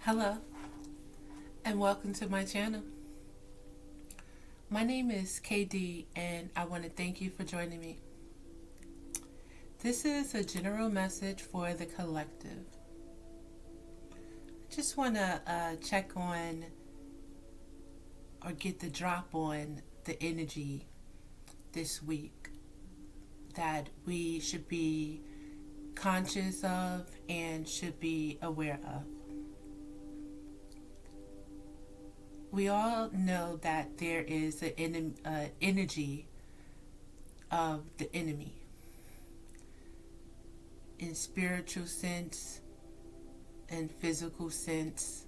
Hello, and welcome to my channel. My name is KD, and I want to thank you for joining me. This is a general message for the collective. I just want to check on or get the drop on the energy this week that we should be conscious of and should be aware of. We all know that there is an energy of the enemy in spiritual sense and physical sense,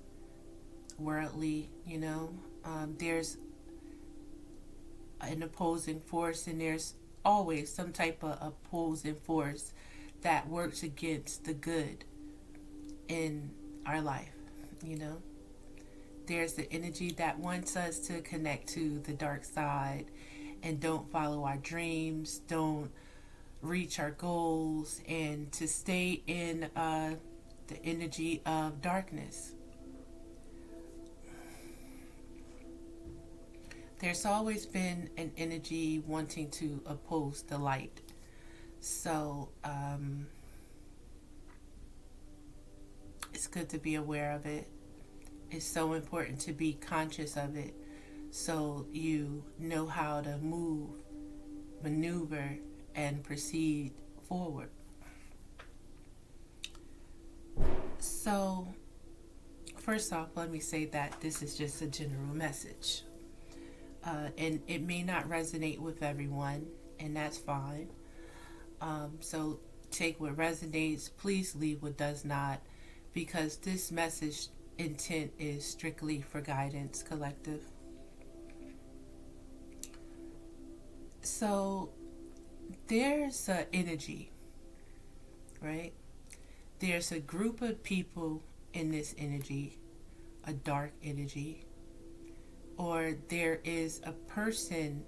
worldly, there's an opposing force, and there's always some type of opposing force that works against the good in our life, There's the energy that wants us to connect to the dark side and don't follow our dreams, don't reach our goals, and to stay in the energy of darkness. There's always been an energy wanting to oppose the light. So it's good to be aware of it. It's so important to be conscious of it so you know how to move, maneuver, and proceed forward. So, first off, let me say that this is just a general message. And it may not resonate with everyone, and that's fine. So, take what resonates, please leave what does not, because this message intent is strictly for guidance, collective. So there's an energy, right? There's a group of people in this energy, a dark energy, or there is a person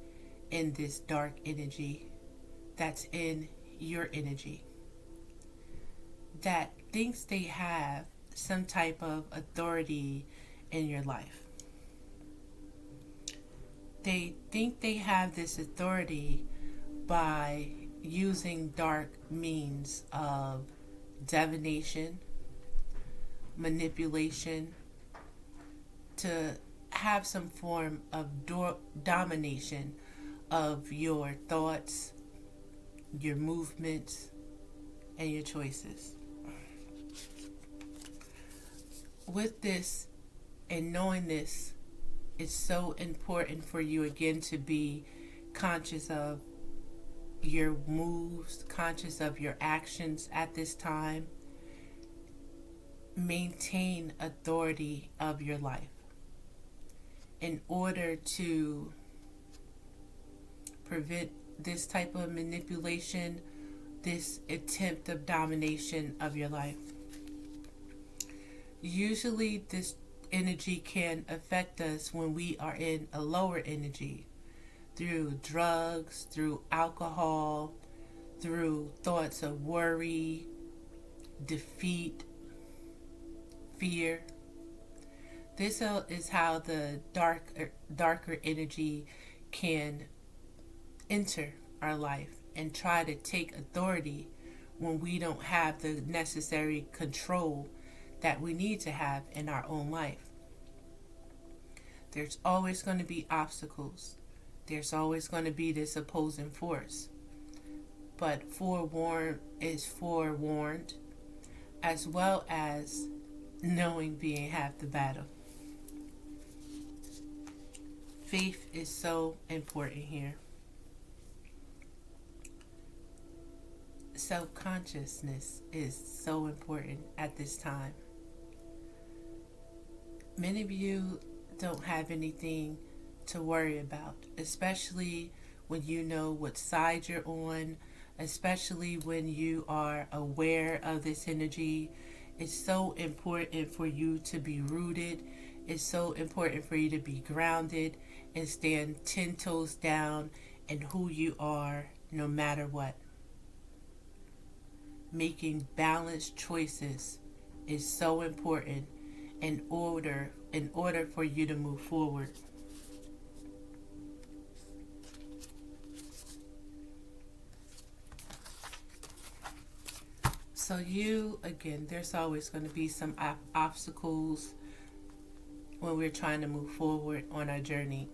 in this dark energy that's in your energy that thinks they have some type of authority in your life. They think they have this authority by using dark means of divination, manipulation, to have some form of domination of your thoughts, your movements, and your choices. With this and knowing this, it's so important for you again to be conscious of your moves, conscious of your actions at this time. Maintain authority of your life in order to prevent this type of manipulation, this attempt of domination of your life. Usually this energy can affect us when we are in a lower energy, through drugs, through alcohol, through thoughts of worry, defeat, fear. This is how the darker energy can enter our life and try to take authority when we don't have the necessary control that we need to have in our own life. There's always going to be obstacles. There's always going to be this opposing force. But forewarned is forewarned, as well as knowing being half the battle. Faith is so important here. Self-consciousness is so important at this time. Many of you don't have anything to worry about, especially when you know what side you're on, especially when you are aware of this energy. It's so important for you to be rooted. It's so important for you to be grounded and stand 10 toes down in who you are no matter what. Making balanced choices is so important in order for you to move forward. So again, there's always going to be some obstacles when we're trying to move forward on our journey.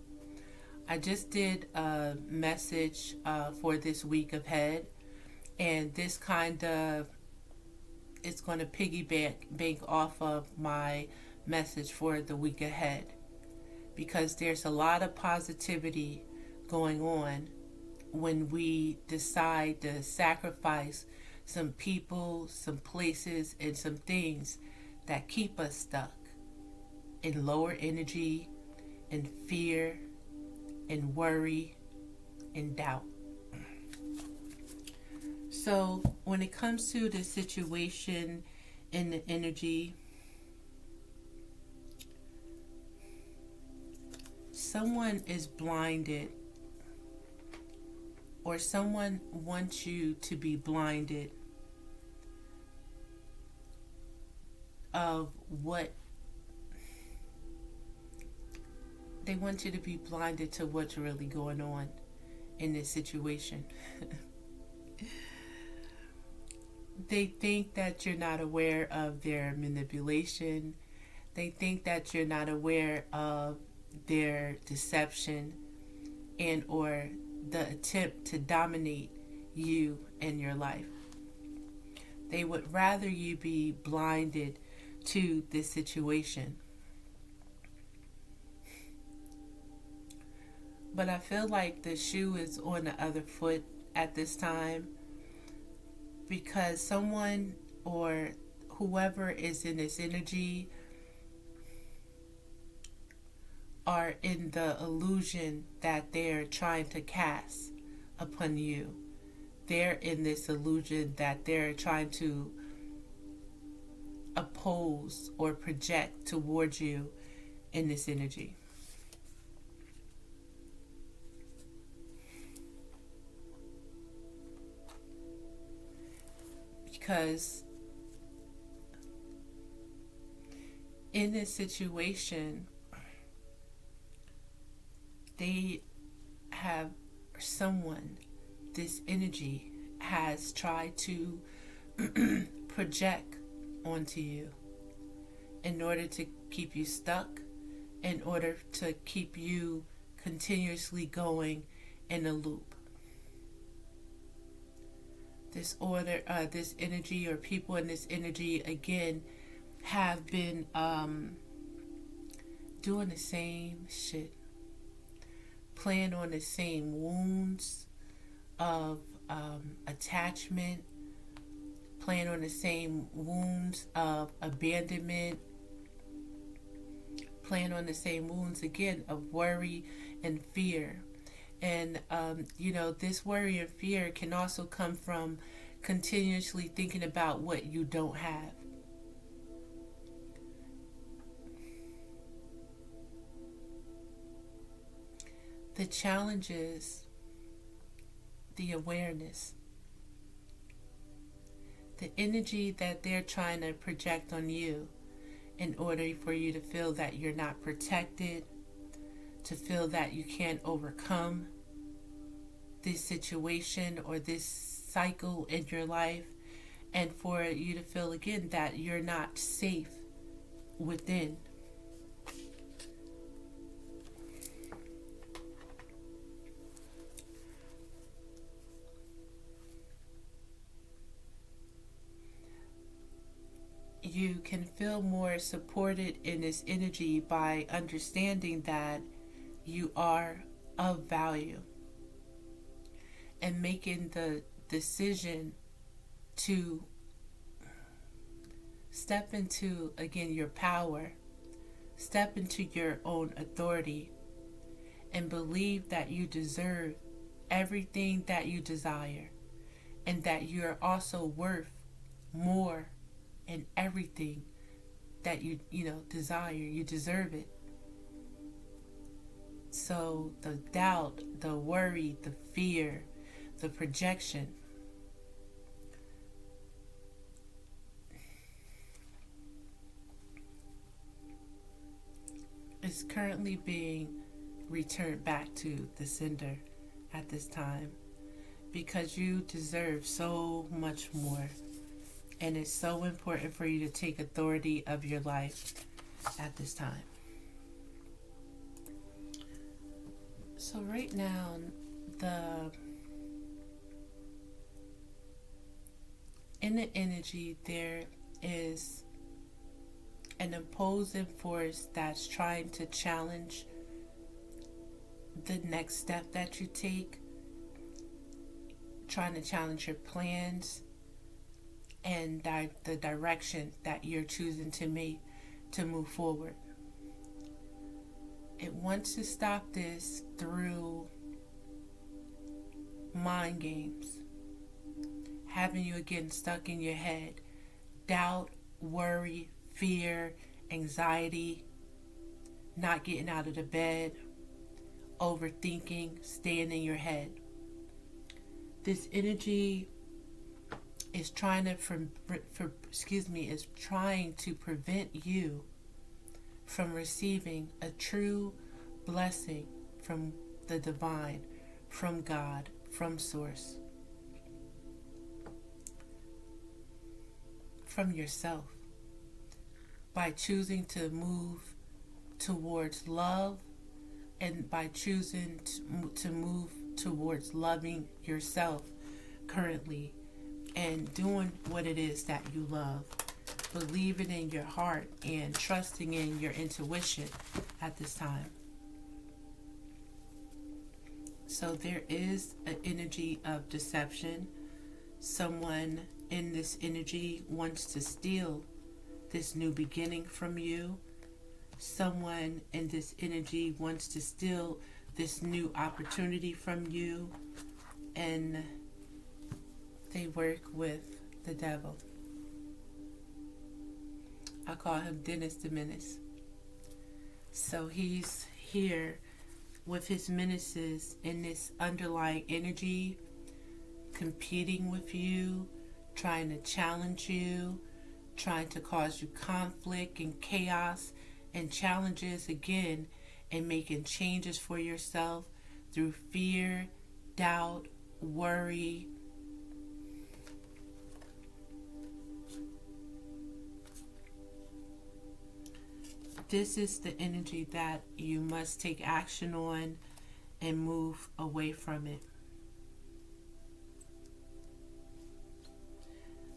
I just did a message for this week ahead, and this kind of is going to bank off of my message for the week ahead, because there's a lot of positivity going on when we decide to sacrifice some people, some places, and some things that keep us stuck in lower energy, in fear, in worry, in doubt. So when it comes to the situation in the energy, someone is blinded, or someone wants you to be blinded of what they want you to be blinded to what's really going on in this situation. They think that you're not aware of their manipulation. They think that you're not aware of their deception and or the attempt to dominate you and your life. They would rather you be blinded to this situation. But I feel like the shoe is on the other foot at this time, because someone or whoever is in this energy are in the illusion that they're trying to cast upon you. They're in this illusion that they're trying to oppose or project towards you in this energy. Because in this situation, they have someone, this energy has tried to project onto you in order to keep you stuck, in order to keep you continuously going in a loop. This energy, or people in this energy, again, have been doing the same shit, playing on the same wounds of attachment, playing on the same wounds of abandonment, playing on the same wounds again of worry and fear. And this worry and fear can also come from continuously thinking about what you don't have. The challenge is the awareness. The energy that they're trying to project on you in order for you to feel that you're not protected, to feel that you can't overcome this situation or this cycle in your life, and for you to feel again that you're not safe within. You can feel more supported in this energy by understanding that you are of value, and making the decision to step into, again, your power, step into your own authority, and believe that you deserve everything that you desire, and that you're also worth more in everything that you desire. You deserve it. So the doubt, the worry, the fear, the projection, is currently being returned back to the sender at this time, because you deserve so much more. And it's so important for you to take authority of your life at this time. So right now, in the energy, there is an opposing force that's trying to challenge the next step that you take, trying to challenge your plans and the direction that you're choosing to make to move forward. It wants to stop this through mind games, having you again stuck in your head, doubt, worry, fear, anxiety, not getting out of the bed, overthinking, staying in your head. This energy is trying to is trying to prevent you from receiving a true blessing from the divine, from God, from source, from yourself, by choosing to move towards love, and by choosing to move towards loving yourself currently and doing what it is that you love, believing in your heart and trusting in your intuition at this time. So there is an energy of deception. Someone in this energy wants to steal this new beginning from you. Someone in this energy wants to steal this new opportunity from you, and they work with the devil. I call him Dennis the Menace. So he's here with his menaces in this underlying energy, competing with you, trying to challenge you, trying to cause you conflict and chaos and challenges again, and making changes for yourself through fear, doubt, worry. This is the energy that you must take action on and move away from it.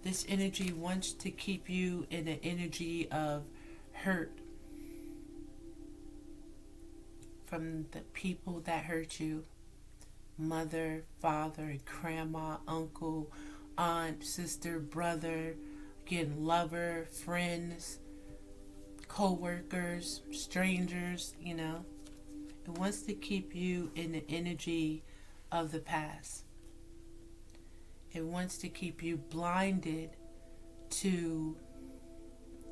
This energy wants to keep you in an energy of hurt from the people that hurt you. Mother, father, grandma, uncle, aunt, sister, brother, again, lover, friends, co-workers, strangers, It wants to keep you in the energy of the past. It wants to keep you blinded to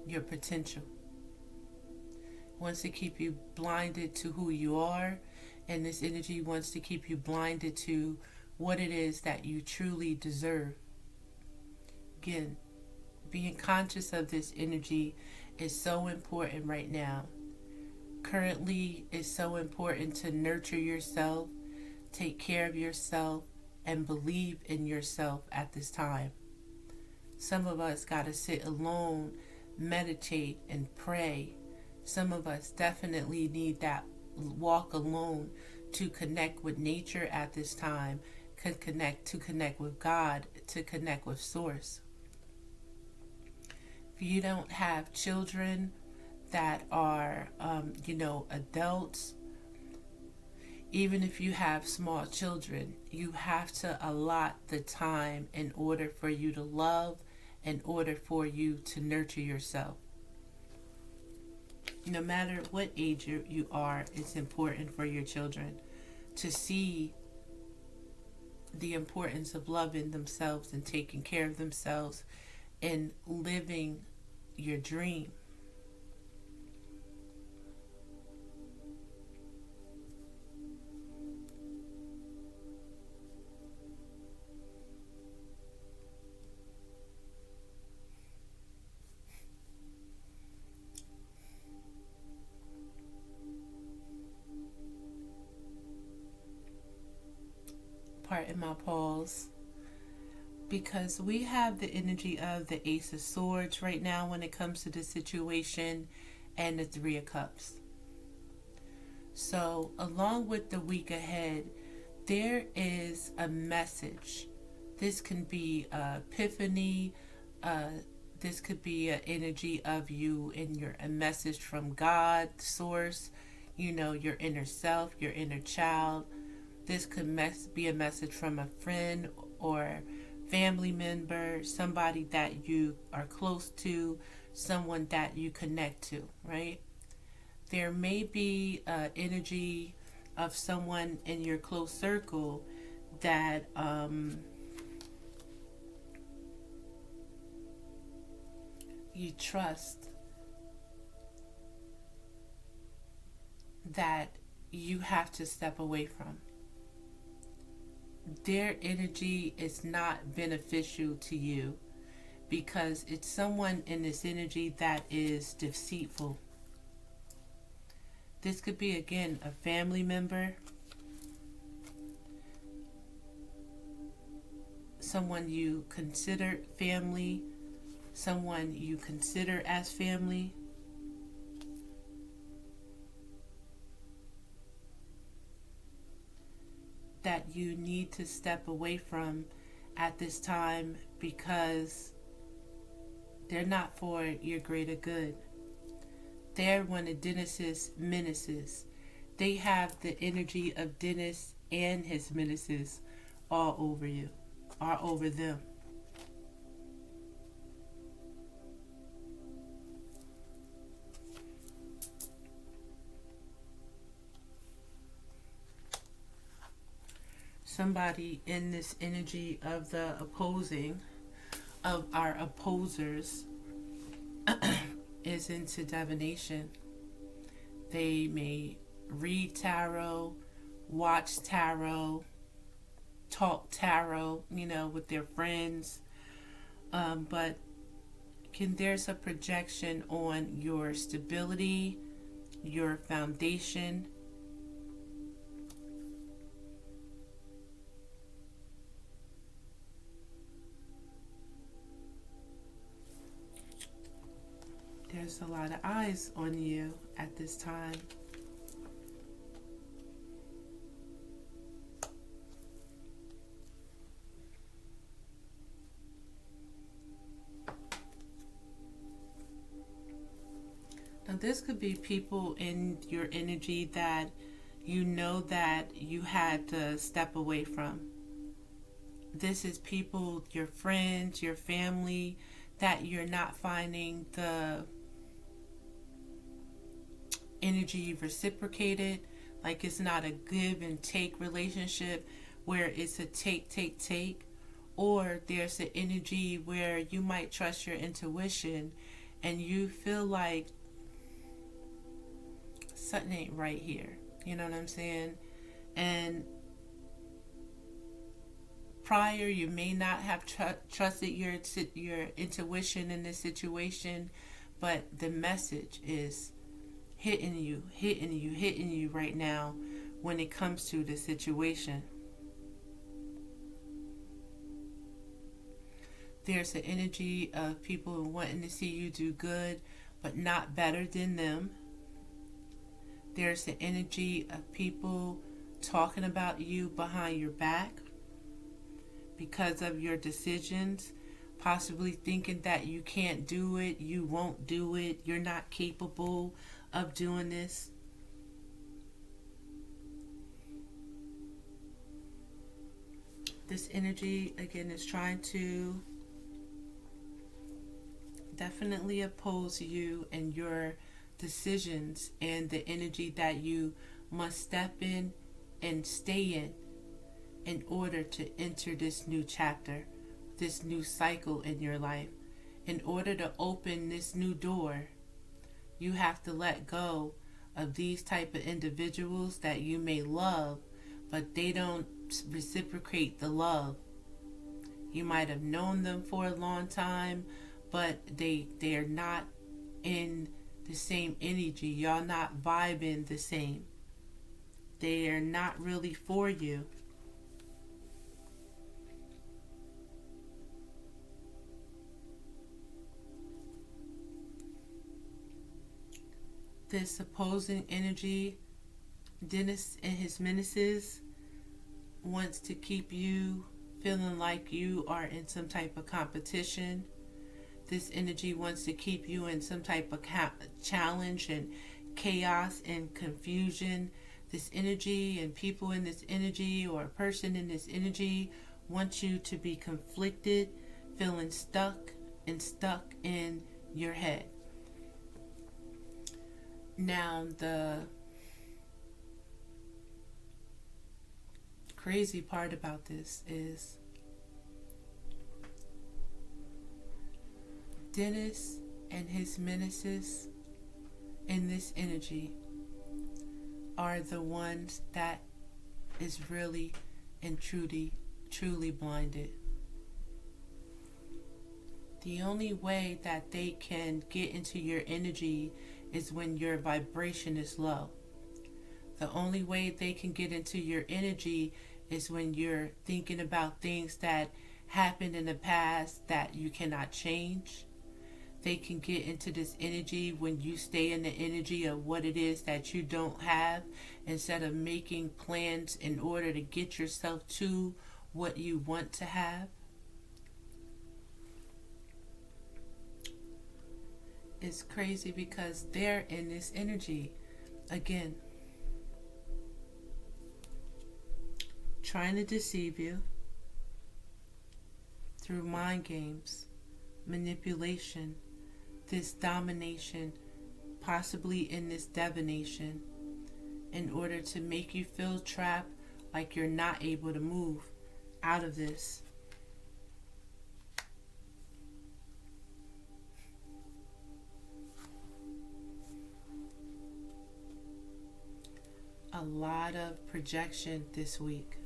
your potential. It wants to keep you blinded to who you are, and this energy wants to keep you blinded to what it is that you truly deserve. Again, being conscious of this energy is so important right now. Currently, it's so important to nurture yourself, take care of yourself, and believe in yourself at this time. Some of us got to sit alone, meditate, and pray. Some of us definitely need that walk alone to connect with nature at this time, to connect with God, to connect with Source. If you don't have children that are, adults, even if you have small children, you have to allot the time in order for you to love, in order for you to nurture yourself. No matter what age you are, it's important for your children to see the importance of loving themselves and taking care of themselves and living your dream. pardon my pause, because we have the energy of the Ace of Swords right now when it comes to the situation, and the Three of Cups. So, along with the week ahead, there is a message. This can be epiphany. This could be an energy of you and a message from God, source, your inner self, your inner child. This could be a message from a friend or family member, somebody that you are close to, someone that you connect to, right? There may be energy of someone in your close circle that you trust, that you have to step away from. Their energy is not beneficial to you because it's someone in this energy that is deceitful. This could be, again, a family member, someone you consider family, someone you consider as family. That you need to step away from at this time because they're not for your greater good. They're one of Dennis's menaces. They have the energy of Dennis and his menaces all over you, all over them. Somebody in this energy of the opposing, of our opposers, is into divination. They may read tarot, watch tarot, talk tarot, with their friends. But there's a projection on your stability, your foundation. There's a lot of eyes on you at this time. Now, this could be people in your energy that that you had to step away from. This is people, your friends, your family, that you're not finding the energy reciprocated. Like, it's not a give and take relationship where it's a take, or there's an energy where you might trust your intuition and you feel like something ain't right here. You know what I'm saying? And prior, you may not have trusted your intuition in this situation, but the message is hitting you right now when it comes to the situation. There's an energy of people wanting to see you do good, but not better than them. There's an energy of people talking about you behind your back because of your decisions, possibly thinking that you can't do it, you won't do it, you're not capable of doing this. This energy, again, is trying to definitely oppose you and your decisions and the energy that you must step in and stay in order to enter this new chapter, this new cycle in your life. In order to open this new door, you have to let go of these type of individuals that you may love, but they don't reciprocate the love. You might have known them for a long time, but they're not in the same energy. Y'all not vibing the same. They are not really for you. This opposing energy, Dennis and his menaces, wants to keep you feeling like you are in some type of competition. This energy wants to keep you in some type of challenge and chaos and confusion. This energy and people in this energy or a person in this energy wants you to be conflicted, feeling stuck in your head. Now, the crazy part about this is Dennis and his menaces in this energy are the ones that is really and truly blinded. The only way that they can get into your energy is when your vibration is low. The only way they can get into your energy is when you're thinking about things that happened in the past that you cannot change. They can get into this energy when you stay in the energy of what it is that you don't have, instead of making plans in order to get yourself to what you want to have. It's crazy because they're in this energy again, trying to deceive you through mind games, manipulation, this domination, possibly in this divination, in order to make you feel trapped, like you're not able to move out of this. A lot of projection this week.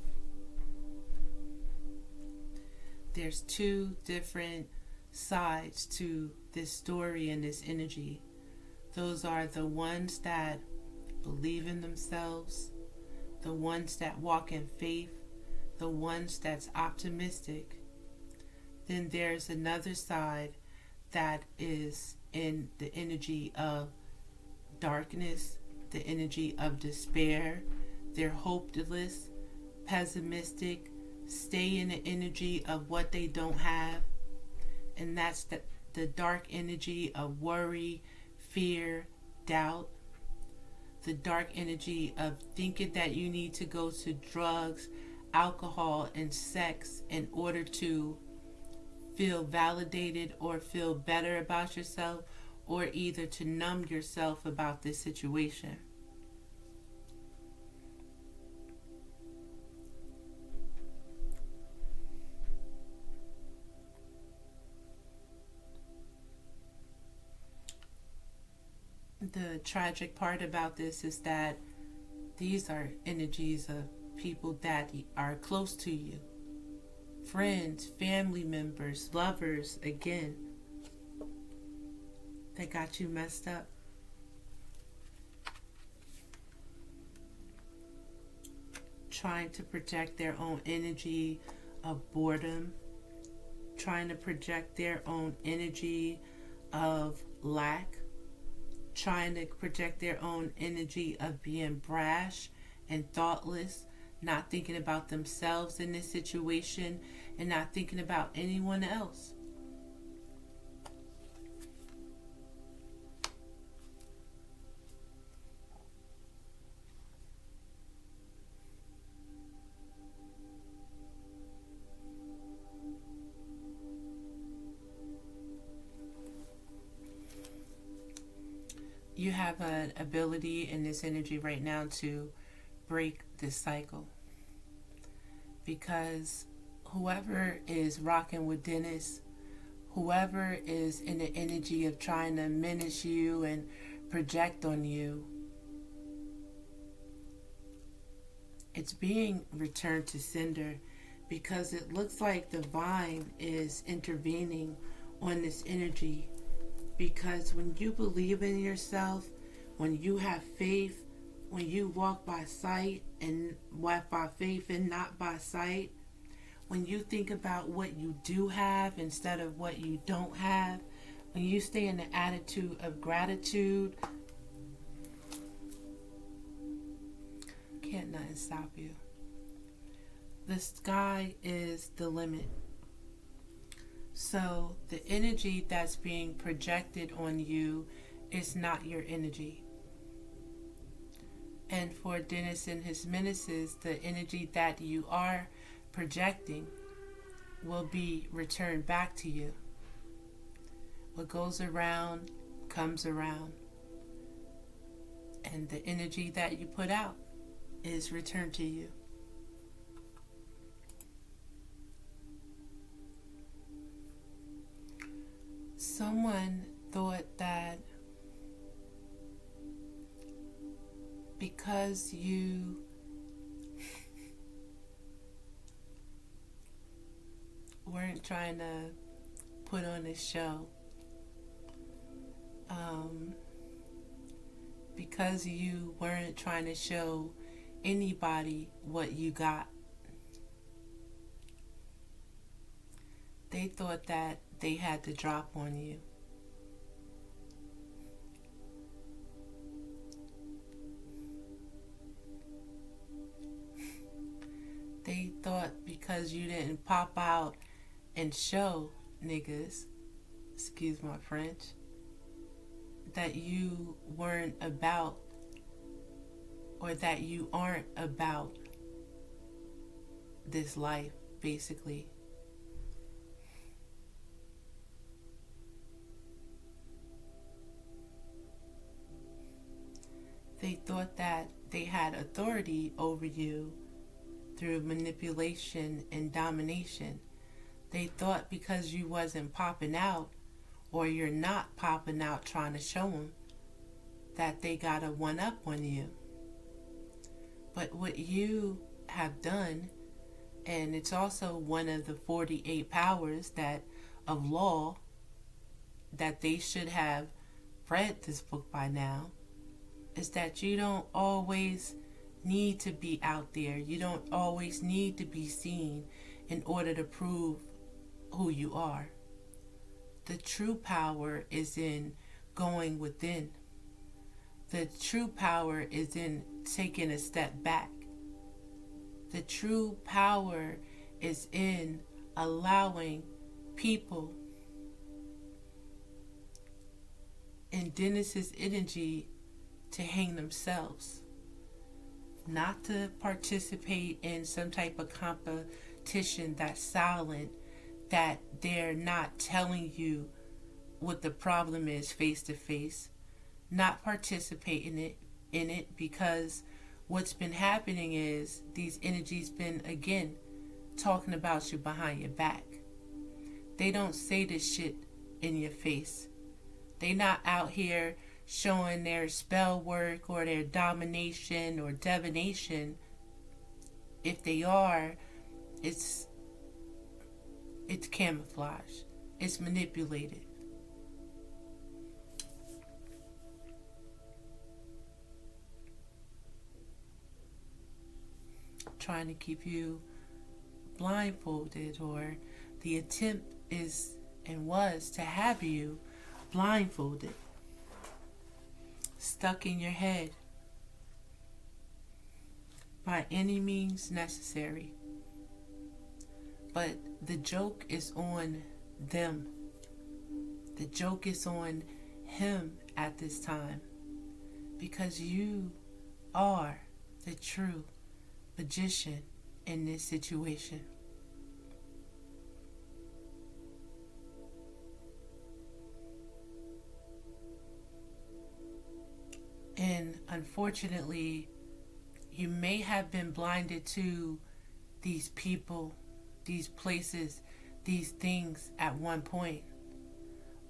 There's two different sides to this story and this energy. Those are the ones that believe in themselves, the ones that walk in faith, the ones that's optimistic. Then there's another side that is in the energy of darkness, the energy of despair. They're hopeless, pessimistic, stay in the energy of what they don't have. And that's the dark energy of worry, fear, doubt. The dark energy of thinking that you need to go to drugs, alcohol, and sex in order to feel validated or feel better about yourself, or either to numb yourself about this situation. The tragic part about this is that these are energies of people that are close to you. Friends, family members, lovers, again, that got you messed up. Trying to project their own energy of boredom, trying to project their own energy of lack, trying to project their own energy of being brash and thoughtless, not thinking about themselves in this situation and not thinking about anyone else. You have an ability in this energy right now to break this cycle, because whoever is rocking with Dennis, whoever is in the energy of trying to menace you and project on you, it's being returned to sender, because it looks like the divine is intervening on this energy. Because when you believe in yourself, when you have faith, when you walk by sight and walk by faith and not by sight, when you think about what you do have instead of what you don't have, when you stay in the attitude of gratitude, can't nothing stop you. The sky is the limit. So the energy that's being projected on you is not your energy. And for Dennis and his menaces, the energy that you are projecting will be returned back to you. What goes around comes around. And the energy that you put out is returned to you. Someone thought that because you weren't trying to put on a show, because you weren't trying to show anybody what you got, they thought that they had to drop on you. They thought because you didn't pop out and show niggas, excuse my French, that you weren't about, or that you aren't about this life, basically. They thought that they had authority over you through manipulation and domination. They thought because you wasn't popping out, or you're not popping out trying to show them, that they got a one-up on you. But what you have done, and it's also one of the 48 powers that of law, that they should have read this book by now, is that you don't always need to be out there. You don't always need to be seen in order to prove who you are. The true power is in going within. The true power is in taking a step back. The true power is in allowing people in Dennis's energy to hang themselves. Not to participate in some type of competition that's silent, that they're not telling you what the problem is face to face. Not participate in it because what's been happening is these energies been again talking about you behind your back. They don't say this shit in your face. They not out here showing their spell work or their domination or divination. If they are, it's camouflage. It's manipulated. Trying to keep you blindfolded, or the attempt is and was to have you blindfolded, stuck in your head by any means necessary. But the joke is on them. The joke is on him at this time, because you are the true magician in this situation. And unfortunately, you may have been blinded to these people, these places, these things at one point.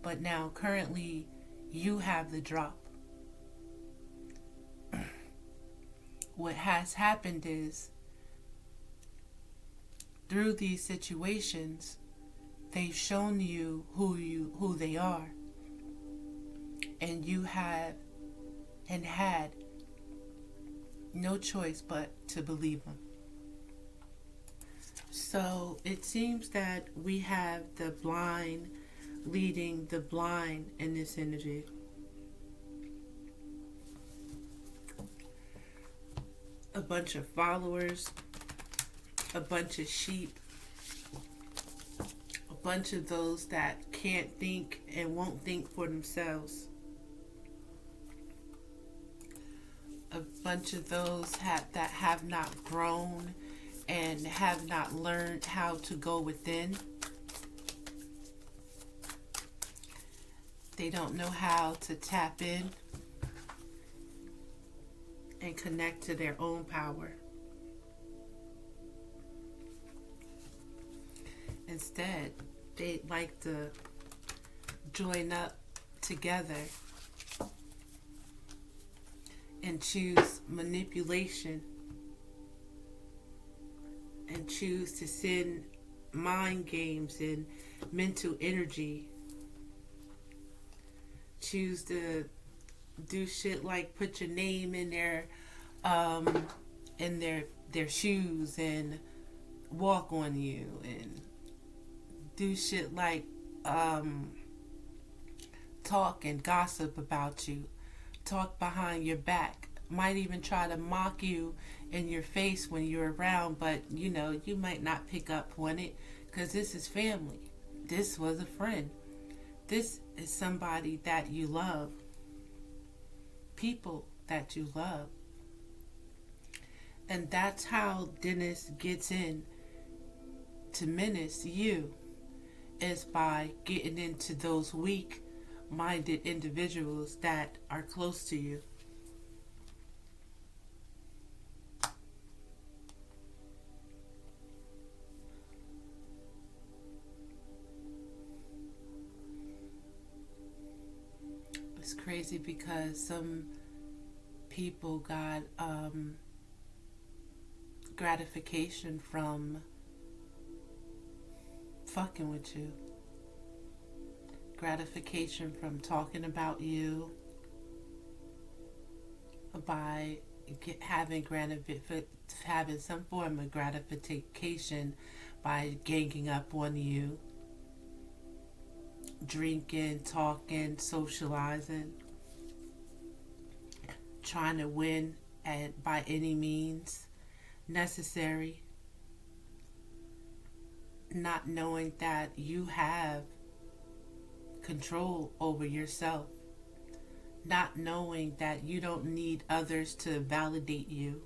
But now currently you have the drop. What has happened is, through these situations, they've shown you who they are. And you have and had no choice but to believe them. So it seems that we have the blind leading the blind in this energy. a bunch of followers, a bunch of sheep, a bunch of those that can't think and won't think for themselves, a bunch of those that have not grown and have not learned how to go within. They don't know how to tap in and connect to their own power. Instead, they like to join up together and choose manipulation and choose to send mind games and mental energy. Choose to do shit like put your name in their shoes and walk on you, and do shit like talk and gossip about you, talk behind your back, might even try to mock you in your face when you're around, but you might not pick up on it because this is family. This was a friend. This is somebody that you love. People that you love. And that's how Dennis gets in to menace you, is by getting into those weak-minded individuals that are close to you. It's crazy because some people got gratification from fucking with you, gratification from talking about you, by having some form of gratification by ganging up on you, drinking, talking, socializing, trying to win by any means necessary, not knowing that you have control over yourself, not knowing that you don't need others to validate you.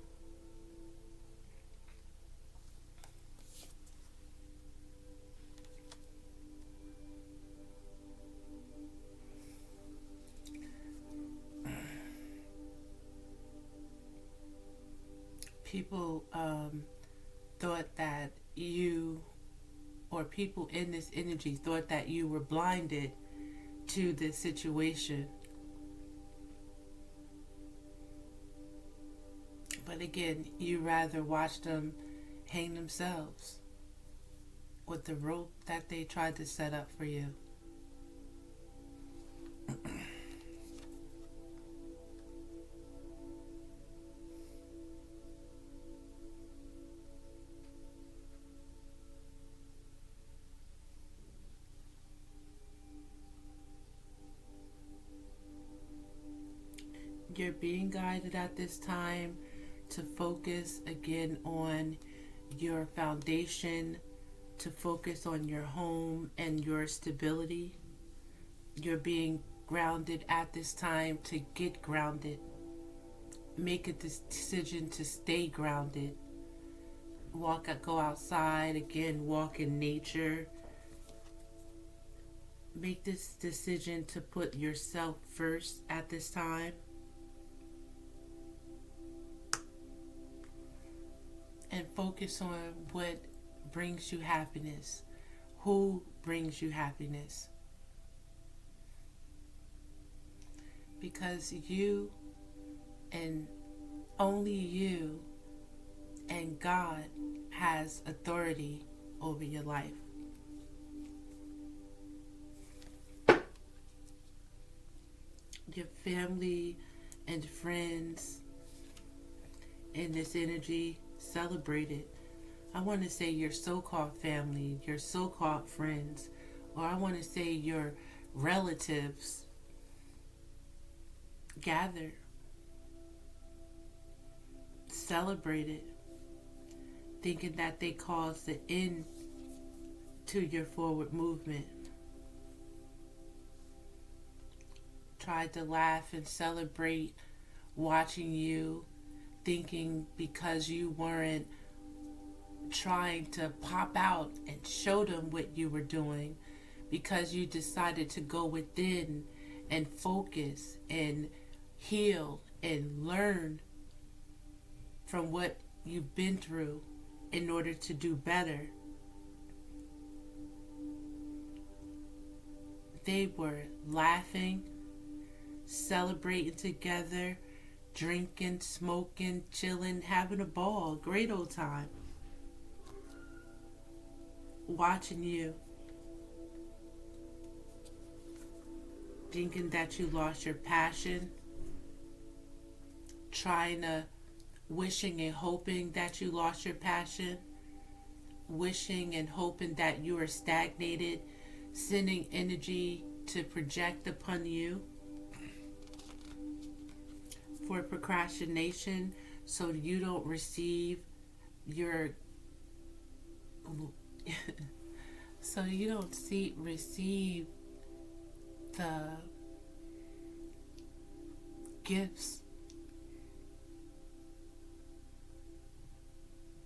People thought that you, or people in this energy thought that you were blinded to this situation. But again, you rather watch them hang themselves with the rope that they tried to set up for you. You're being guided at this time to focus again on your foundation, to focus on your home and your stability. You're being grounded at this time to get grounded. Make a decision to stay grounded. Go outside again, walk in nature. Make this decision to put yourself first at this time. And focus on what brings you happiness. Who brings you happiness? Because you, and only you, and God has authority over your life. Your family and friends in this energy, celebrate it. I want to say your so-called family, your so-called friends, or I want to say your relatives, gather, celebrated, thinking that they caused the end to your forward movement. Tried to laugh and celebrate watching you, thinking because you weren't trying to pop out and show them what you were doing, because you decided to go within and focus and heal and learn from what you've been through in order to do better. They were laughing, celebrating together, drinking, smoking, chilling, having a ball, great old time. Watching you, thinking that you lost your passion, wishing and hoping that you lost your passion, wishing and hoping that you are stagnated, sending energy to project upon you for procrastination so you don't receive your receive the gifts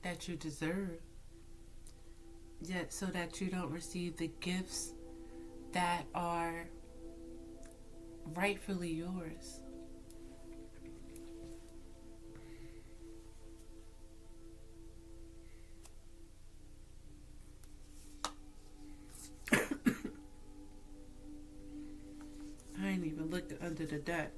that you deserve, yet so that you don't receive the gifts that are rightfully yours. I ain't even looked under the deck.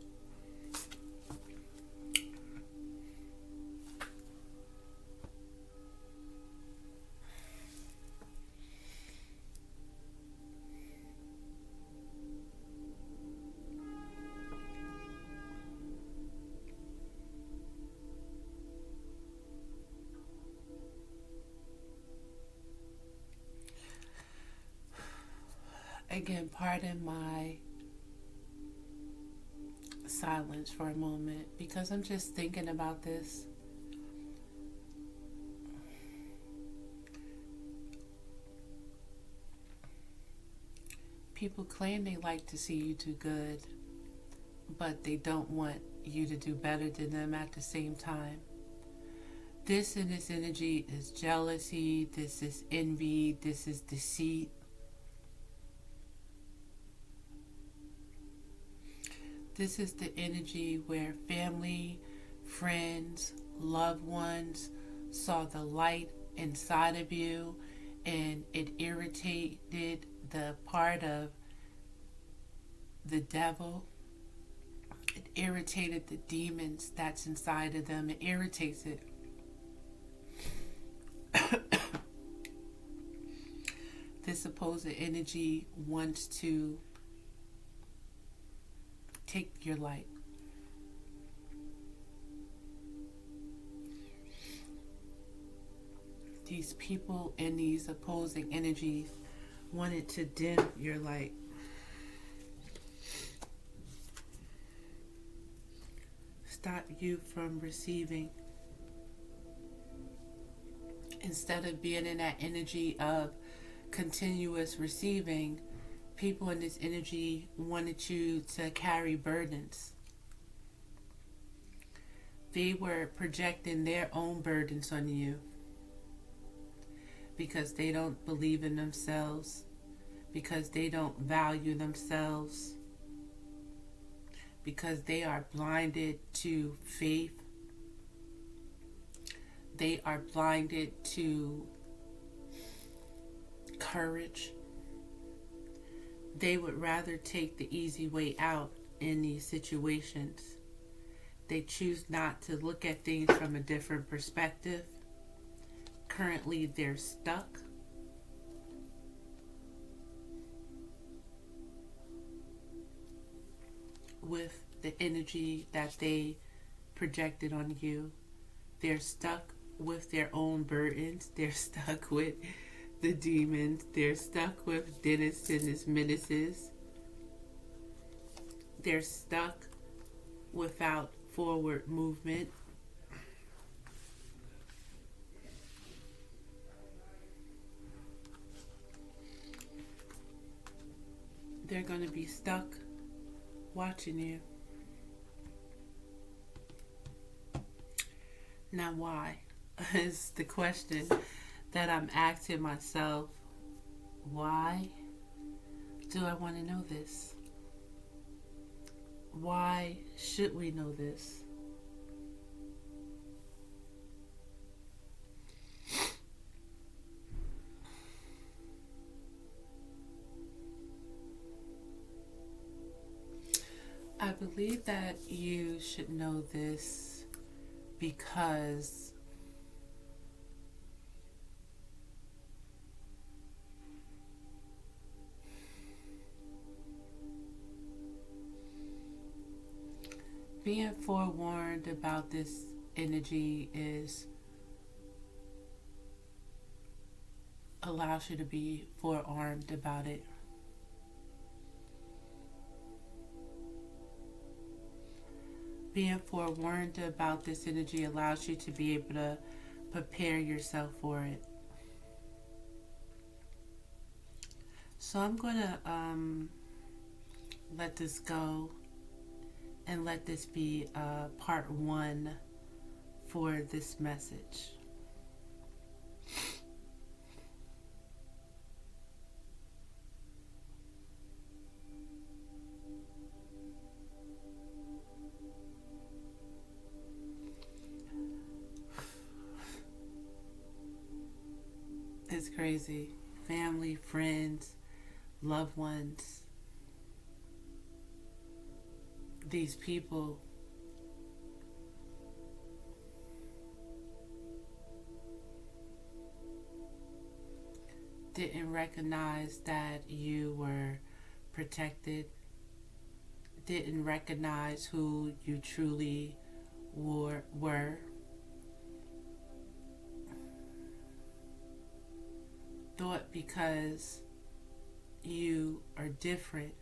Again, pardon my silence for a moment because I'm just thinking about this. People claim they like to see you do good, but they don't want you to do better than them at the same time. This in this energy is jealousy, this is envy, this is deceit. This is the energy where family, friends, loved ones saw the light inside of you and it irritated the part of the devil. It irritated the demons that's inside of them. It irritates it. This supposed energy wants to take your light. These people and these opposing energies wanted to dim your light. Stop you from receiving. Instead of being in that energy of continuous receiving, people in this energy wanted you to carry burdens. They were projecting their own burdens on you because they don't believe in themselves, because they don't value themselves, because they are blinded to faith. They are blinded to courage. They would rather take the easy way out in these situations. They choose not to look at things from a different perspective. Currently, they're stuck. With the energy that they projected on you. They're stuck with their own burdens. They're stuck with the demons. They're stuck with Dennis and his menaces. They're stuck without forward movement. they're going to be stuck watching you. Now, why is the question that I'm asking myself. Why do I want to know this? Why should we know this? I believe that you should know this because being forewarned about this energy allows you to be forearmed about it. Being forewarned about this energy allows you to be able to prepare yourself for it. So I'm going to let this go and let this be part one for this message. It's crazy. Family, friends, loved ones. These people didn't recognize that you were protected, didn't recognize who you truly were. Thought because you are different,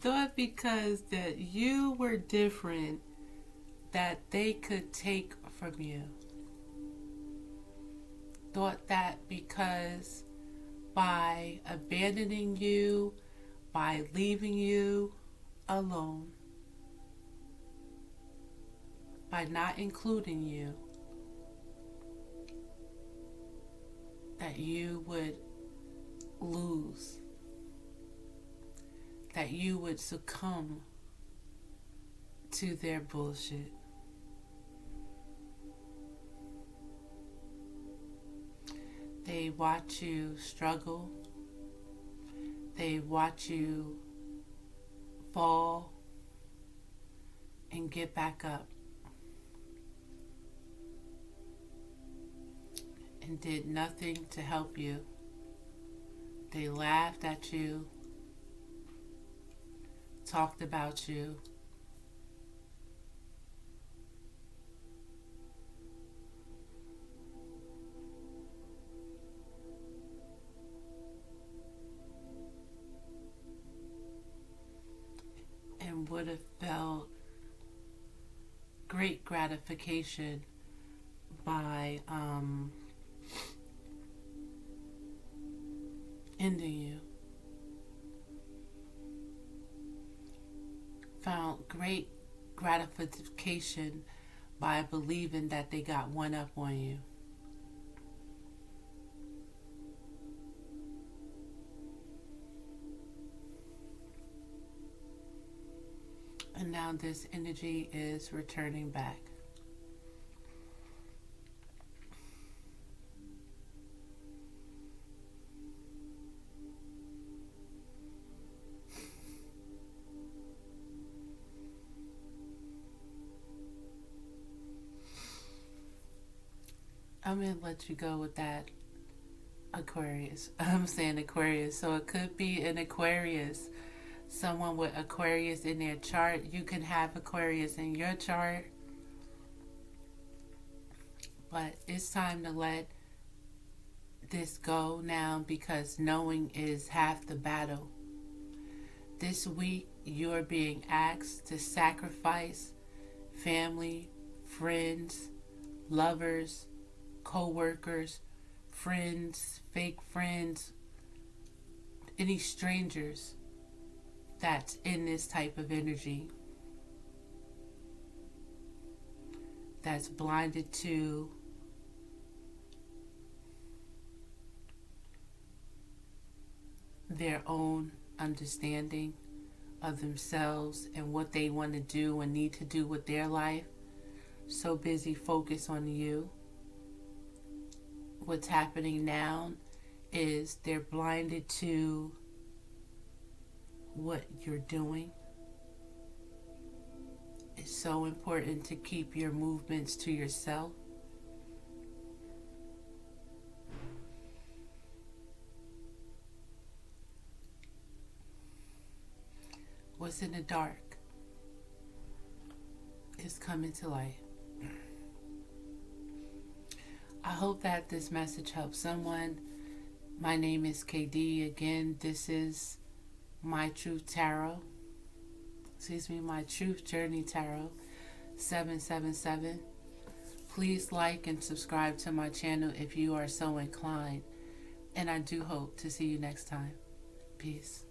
thought because that you were different that they could take from you. Thought that because by abandoning you, by leaving you alone, by not including you, that you would lose, that you would succumb to their bullshit. They watch you struggle. They watch you fall and get back up. And did nothing to help you. They laughed at you, talked about you, and would have felt great gratification by ending you. Found great gratification by believing that they got one up on you. And now this energy is returning back. I'm going to let you go with that, Aquarius. I'm saying Aquarius, so it could be an Aquarius. Someone with Aquarius in their chart. You can have Aquarius in your chart. But it's time to let this go now, because knowing is half the battle. This week, you're being asked to sacrifice family, friends, lovers, co-workers, friends, fake friends, any strangers that's in this type of energy, that's blinded to their own understanding of themselves and what they want to do and need to do with their life. So busy focused on you. What's happening now is they're blinded to what you're doing. It's so important to keep your movements to yourself. What's in the dark is coming to light. I hope that this message helps someone. My name is KD. Again, this is My Truth Tarot. My Truth Journey Tarot 777. Please like and subscribe to my channel if you are so inclined. And I do hope to see you next time. Peace.